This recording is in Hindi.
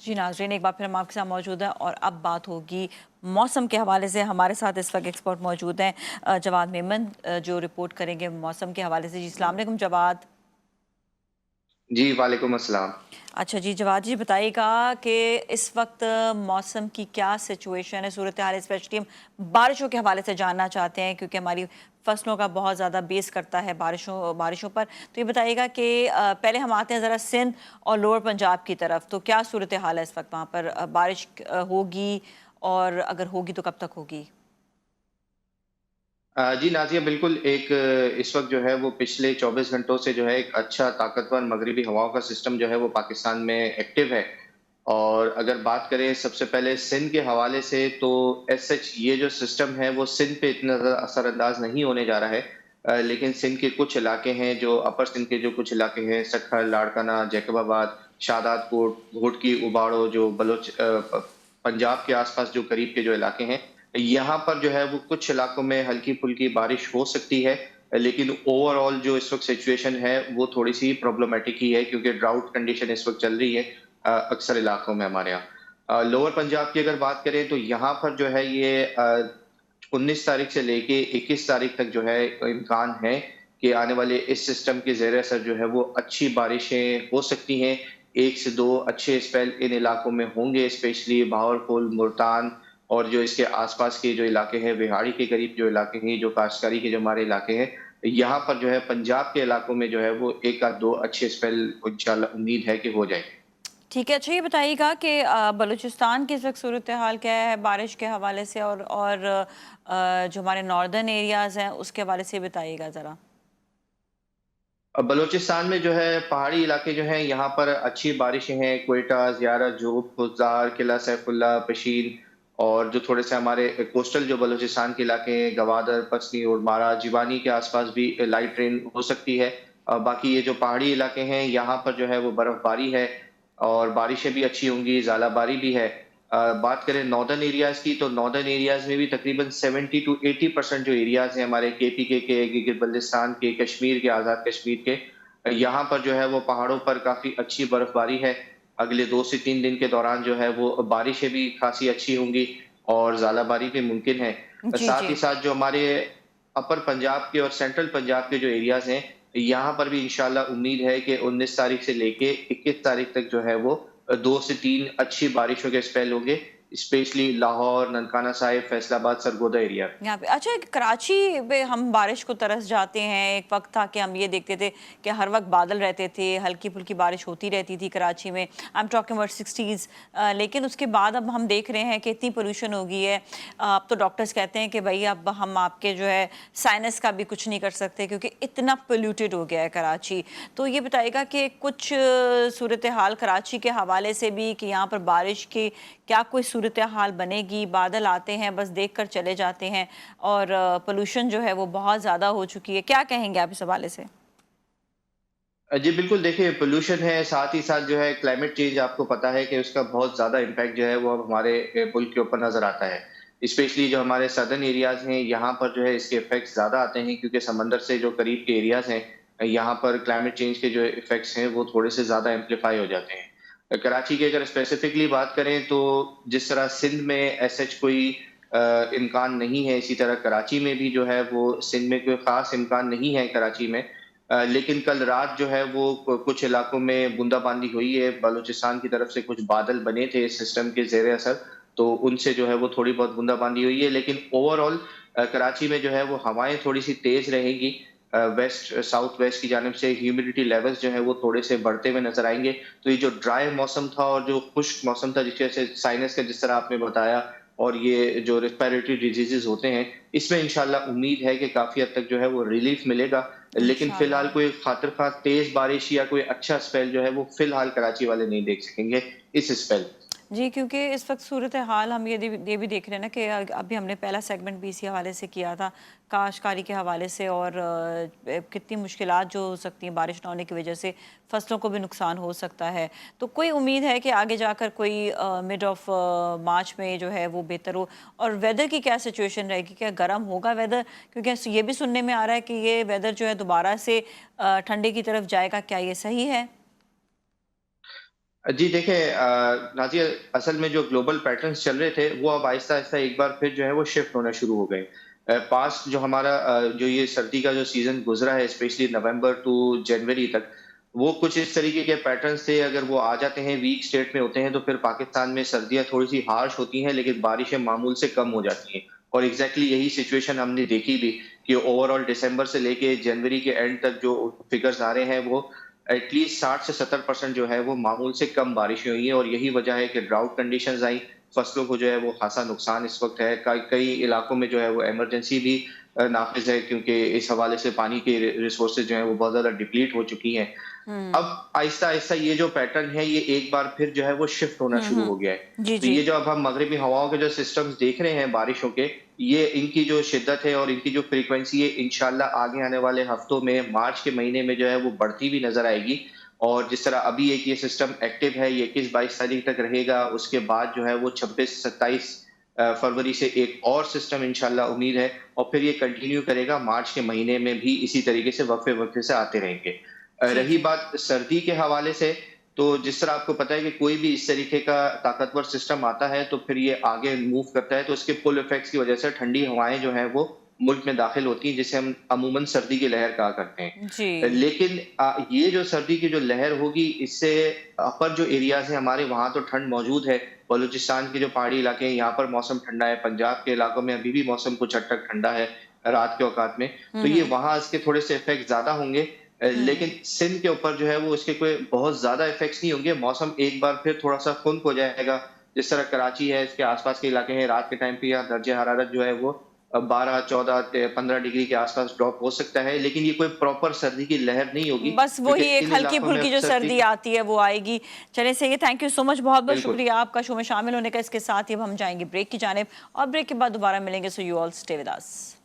जी नाज़रीन, एक बार फिर हम आपके साथ मौजूद हैं और अब बात होगी मौसम के हवाले से। हमारे साथ इस वक्त एक्सपर्ट मौजूद हैं जवाद मेमन, जो रिपोर्ट करेंगे मौसम के हवाले से। जी अस्सलाम वालेकुम जवाद। जी, वालेकुम अस्सलाम। अच्छा जी जवाद जी, बताइएगा कि इस वक्त मौसम की क्या सिचुएशन है, सूरत हाल, स्पेशली हम बारिशों के हवाले से जानना चाहते हैं क्योंकि हमारी फसलों का बहुत ज़्यादा बेस करता है बारिशों बारिशों पर। तो ये बताइएगा कि पहले हम आते हैं ज़रा सिंध और लोअर पंजाब की तरफ, तो क्या सूरत हाल है इस वक्त वहाँ पर? बारिश होगी, और अगर होगी तो कब तक होगी? जी नाज़िया, बिल्कुल एक इस वक़्त जो है वो पिछले 24 घंटों से जो है एक अच्छा ताकतवर मगरिबी हवाओं का सिस्टम जो है वो पाकिस्तान में एक्टिव है। और अगर बात करें सबसे पहले सिंध के हवाले से, तो एज़ सच ये जो सिस्टम है वो सिंध पे इतना ज़्यादा असरअंदाज़ नहीं होने जा रहा है। लेकिन सिंध के कुछ इलाके हैं, जो अपर सिंध के जो कुछ इलाके हैं, सखर, लाड़काना, जैकबाबाद, शादातकोट, घोटकी, उबाड़ो, जो पंजाब के आस-पास जो करीब के जो इलाके हैं, यहाँ पर जो है वो कुछ इलाकों में हल्की-फुल्की बारिश हो सकती है, लेकिन ओवरऑल जो इस वक़्त सिचुएशन है वो थोड़ी-सी प्रॉब्लमैटिक ही है, क्योंकि ड्राउट कंडीशन इस वक़्त चल रही है अक्सर इलाकों में हमारे यहाँ। लोअर पंजाब की अगर बात करें तो यहाँ पर जो है ये 19 तारीख से लेके 21 तारीख तक जो है इम्कान है कि आने वाले इस सिस्टम के ज़ेर असर जो है वो अच्छी बारिशें हो सकती हैं। 1 से 2 अच्छे स्पेल इन इलाकों में होंगे, स्पेशली बहावलपुर, मुल्तान और जो इसके आस-पास के जो इलाके हैं, बिहाड़ी के करीब जो इलाके हैं, जो काश्तकारी के जो हमारे इलाके हैं, यहाँ पर जो है पंजाब के इलाकों में जो है वो 1 आध 2 अच्छे स्पेल इंशाल्लाह उम्मीद है कि हो जाएँ। ठीक है, अच्छा ये बताइएगा कि बलूचिस्तान की इस वक्त सूरत हाल क्या है बारिश के हवाले से, और जो हमारे नॉर्दर्न एरियाज़ हैं उसके हवाले से बताइएगा ज़रा। बलूचिस्तान में जो है पहाड़ी इलाके जो हैं, यहाँ पर अच्छी बारिशें हैं। क्वेटा, ज़ियारत, जोब, खुलदार, किला सैफुल्ला, पशीन और जो थोड़े से हमारे कोस्टल जो बलूचिस्तान के इलाके हैं, गवादर, पसनी, उड़मारा, जिवानी के आसपास भी लाइट रेन हो सकती है। बाकी ये जो पहाड़ी इलाके हैं, यहाँ पर जो है वो बर्फबारी है और बारिशें भी अच्छी होंगी, ज़ालाबारी भी है। बात करें नॉर्दर्न एरियाज़ की, तो नॉर्दर्न एरियाज़ में भी तकरीबन 70 टू 80% जो एरियाज़ हैं हमारे केपीके के, गिलगित बल्तिस्तान के, कश्मीर के, आज़ाद कश्मीर के, यहाँ पर जो है वो पहाड़ों पर काफ़ी अच्छी बर्फबारी है। अगले 2 से 3 दिन के दौरान जो है वो बारिशें भी खासी अच्छी होंगी और ज़ालाबारी भी मुमकिन है। जी साथ जी। ही साथ जो हमारे अपर पंजाब के और सेंट्रल पंजाब के जो एरियाज़ हैं, यहाँ पर भी इंशाल्लाह उम्मीद है कि 19 तारीख से लेके 21 तारीख तक जो है वो 2 से 3 अच्छी बारिशों के स्पेल होंगे, स्पेशली लाहौर, ननकाना साहिब, फैसलाबाद, सरगोदा एरिया। यहाँ पे अच्छा, कराची में हम बारिश को तरस जाते हैं। एक वक्त था कि हम ये देखते थे कि हर वक्त बादल रहते थे, हल्की फुल्की बारिश होती रहती थी कराची में। I am talking about 60s। लेकिन उसके बाद अब हम देख रहे हैं कि इतनी पोल्यूशन हो गई है। अब तो डॉक्टर्स कहते हैं कि भाई अब हम आपके जो है साइनस का भी कुछ नहीं कर सकते क्योंकि इतना पोल्यूटेड हो गया है कराची। तो ये बताएगा कि कुछ सूरत हाल कराची के हवाले से भी कि यहाँ पर बारिश की क्या कोई सूरत हाल बनेगी? बादल आते हैं बस देख कर चले जाते हैं, और पोल्यूशन जो है वो बहुत ज़्यादा हो चुकी है। क्या कहेंगे आप इस हवाले से? जी बिल्कुल, देखिए पोल्यूशन है, साथ ही साथ जो है क्लाइमेट चेंज, आपको पता है कि उसका बहुत ज़्यादा इम्पैक्ट जो है वो अब हमारे मुल्क के ऊपर नज़र आता है। स्पेशली जो हमारे सदर्न एरियाज़ हैं, यहाँ पर जो है इसके इफ़ेक्ट्स ज़्यादा आते हैं, क्योंकि समंदर से जो करीब के एरियाज़ हैं, यहाँ पर क्लाइमेट चेंज के जो इफ़ेक्ट्स हैं वो थोड़े से ज़्यादा एम्प्लीफाई हो जाते हैं। कराची की अगर स्पेसिफिकली बात करें, तो जिस तरह सिंध में एज़ सच कोई इम्कान नहीं है, इसी तरह कराची में भी जो है वो सिंध में कोई ख़ास इम्कान नहीं है कराची में। लेकिन कल रात जो है वो कुछ इलाकों में बूंदाबांदी हुई है। बलूचिस्तान की तरफ से कुछ बादल बने थे इस सिस्टम के ज़ेर असर, तो उनसे जो है वो थोड़ी बहुत बूंदाबांदी हुई है। लेकिन ओवरऑल कराची में जो है वो हवाएं थोड़ी सी तेज रहेंगी। वेस्ट साउथ वेस्ट की जानिब से ह्यूमिडिटी लेवल्स जो है वो थोड़े से बढ़ते हुए नजर आएंगे। तो ये जो ड्राई मौसम था और जो खुश्क मौसम था, जिसकी वजह से साइनस का जिस तरह आपने बताया, और ये जो रेस्पिरेटरी डिजीजेस होते हैं, इसमें इंशाल्लाह उम्मीद है कि काफी हद तक जो है वो रिलीफ मिलेगा। लेकिन फिलहाल इंशाल्लाह। कोई खातिर खा तेज बारिश या कोई अच्छा स्पेल जो है वो फिलहाल कराची वाले नहीं देख सकेंगे इस स्पेल। जी, क्योंकि इस वक्त सूरत हाल हम ये भी देख रहे हैं ना कि अभी हमने पहला सेगमेंट भी इसी हवाले से किया था, काश्तकारी के हवाले से, और कितनी मुश्किलात जो हो सकती हैं बारिश ना होने की वजह से, फसलों को भी नुकसान हो सकता है। तो कोई उम्मीद है कि आगे जाकर कोई मिड ऑफ मार्च में जो है वो बेहतर हो? और वेदर की क्या सिचुएशन रहेगी? क्या गर्म होगा वेदर? क्योंकि ये भी सुनने में आ रहा है कि ये वेदर जो है दोबारा से ठंडे की तरफ जाएगा। क्या ये सही है? जी देखिए नाज़िया, असल में जो ग्लोबल पैटर्न्स चल रहे थे वो अब आहिस्ता-आहिस्ता एक बार फिर जो है वो शिफ्ट होना शुरू हो गए। पास्ट जो हमारा जो ये सर्दी का जो सीज़न गुज़रा है स्पेशली नवंबर टू जनवरी तक, वो कुछ इस तरीके के पैटर्न्स थे। अगर वो आ जाते हैं, वीक स्टेट में होते हैं, तो फिर पाकिस्तान में सर्दियाँ थोड़ी-सी हार्श होती हैं, लेकिन बारिशें मामूल से कम हो जाती हैं। और एग्ज़ैक्टली यही सिचुएशन हमने देखी भी कि ओवरऑल दिसंबर से लेके जनवरी के एंड तक जो फिगर्स आ रहे हैं वो एटलीस्ट 60 से 70% जो है वो मामूल से कम बारिशें हुई हैं, और यही वजह है कि ड्राउट कंडीशंस आई, फसलों को जो है वो खासा नुकसान इस वक्त है। कई कई इलाकों में जो है वो इमरजेंसी भी नाफिज है, क्योंकि इस हवाले से पानी की रिसोर्सेज जो है वो बहुत ज्यादा डिप्लीट हो चुकी हैं। हम्म। अब आहिस्ता-आहिस्ता ये जो पैटर्न है ये एक बार फिर जो है वो शिफ्ट होना शुरू हो गया है। जी तो जी। ये जो अब हम मगरिबी हवाओं के जो सिस्टम्स देख रहे हैं बारिशों के, ये इनकी जो शिद्दत है और इनकी जो फ्रीक्वेंसी है इंशाल्लाह आगे आने वाले हफ्तों में मार्च के महीने में जो है वो बढ़ती भी नज़र आएगी। और जिस तरह अभी एक ये सिस्टम एक्टिव है, ये 21-22 तारीख तक रहेगा, उसके बाद जो है वो 26-27 फरवरी से एक और सिस्टम इंशाल्लाह उम्मीद है, और फिर ये कंटिन्यू करेगा मार्च के महीने में भी इसी तरीके से वक्फे-वक्फे से आते रहेंगे। जी रही जी। बात सर्दी के हवाले से, तो जिस तरह आपको पता है कि कोई भी इस तरीके का ताकतवर सिस्टम आता है तो फिर ये आगे मूव करता है, तो उसके पुल इफेक्ट्स की वजह से ठंडी हवाएं जो हैं वो मुल्क में दाखिल होती हैं, जिसे हम अमूमन सर्दी की लहर कहा करते जी। हैं। लेकिन ये जो सर्दी की जो लहर होगी, इससे अपर जो एरियाज हैं हमारे, वहां तो ठंड मौजूद है। बलूचिस्तान के जो पहाड़ी इलाके हैं यहाँ पर मौसम ठंडा है, पंजाब के इलाकों में अभी भी मौसम कुछ हद तक ठंडा है रात के औकात में। तो ये हम्म। वहां इसके थोड़े से इफेक्ट ज्यादा होंगे। हम्म। लेकिन सिंध के ऊपर जो है वो इसके कोई बहुत ज्यादा इफेक्ट्स नहीं होंगे। मौसम एक बार फिर थोड़ा सा खुश्क हो जाएगा। जिस तरह कराची है, इसके आसपास के इलाके हैं, रात के टाइम पे यहाँ दर्जे हरारत जो है वो 12, 14, 15 डिग्री के आसपास ड्रॉप हो सकता है, लेकिन ये कोई प्रॉपर सर्दी की लहर नहीं होगी, बस क्योंकि वही एक इन हल्की इलाकों में फुल्की अब जो सर्दी सर्दी आती है वो आएगी। चलिए सही है, थैंक यू सो मच, बहुत बहुत बिल्कुल। शुक्रिया आपका शो में शामिल होने का। इसके साथ ही अब हम जाएंगे ब्रेक की जानिब, और ब्रेक के बाद दोबारा मिलेंगे। So you all stay with us.